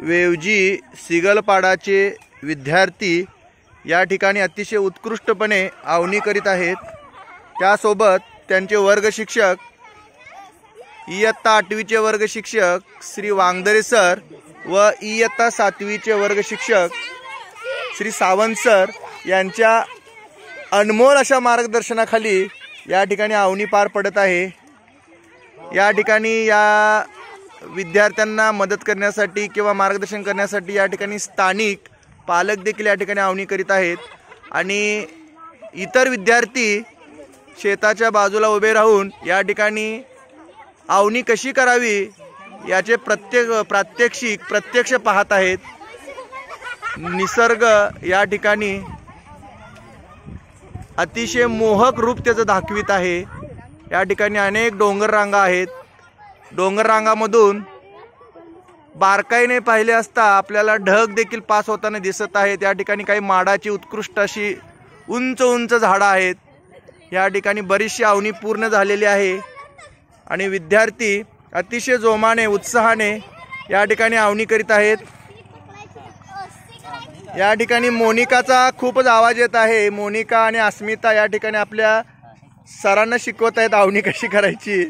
वेवजी सिगलपाडाचे विद्यार्थी या ठिकाणी अतिशय उत्कृष्टपणे आवनी करीत आहेत। त्यासोबत त्यांचे वर्ग शिक्षक इयत्ता 8वीचे वर्ग शिक्षक श्री वांगदरे सर व इयत्ता 7वीचे वर्ग शिक्षक श्री सावंत सर यांच्या अनमोल अशा मार्गदर्शनाखाली या ठिकाणी आवनी पार पडत आहे। या ठिकाणी या विद्यार्थ्यांना मदत करण्यासाठी किंवा मार्गदर्शन करण्यासाठी या ठिकाणी स्थानिक पालक देखील या ठिकाणी आवनी करीत आहेत आणि इतर विद्यार्थी शेताच्या बाजूला उभे राहून या ठिकाणी आवनी कशी करावी याचे प्रत्यक्ष पाहत आहेत। निसर्ग या ठिकाणी अतिशय मोहक रूप त्याचं दाखवित आहे। या ठिकाणी अनेक डोंगर रांगा आहेत। डोंगर रांगामधून बारकाईने पाहिले असता आपल्याला ढग देखील पास होताना दिसत आहेत। या ठिकाणी काही माडाची उत्कृष्ट अशी उंच उंच झाडं आहेत। या ठिकाणी बरीचशी आवनी पूर्ण झालेली आहे आणि विद्यार्थी अतिशय जोमाने उत्साहाने या ठिकाणी आवनी करीत आहेत। या ठिकाणी मोनिकाचा खूपच आवाज येत आहे। मोनिका आणि अस्मिता या ठिकाणी आपल्या सरांना शिकवत आहेत आवनी कशी करायची।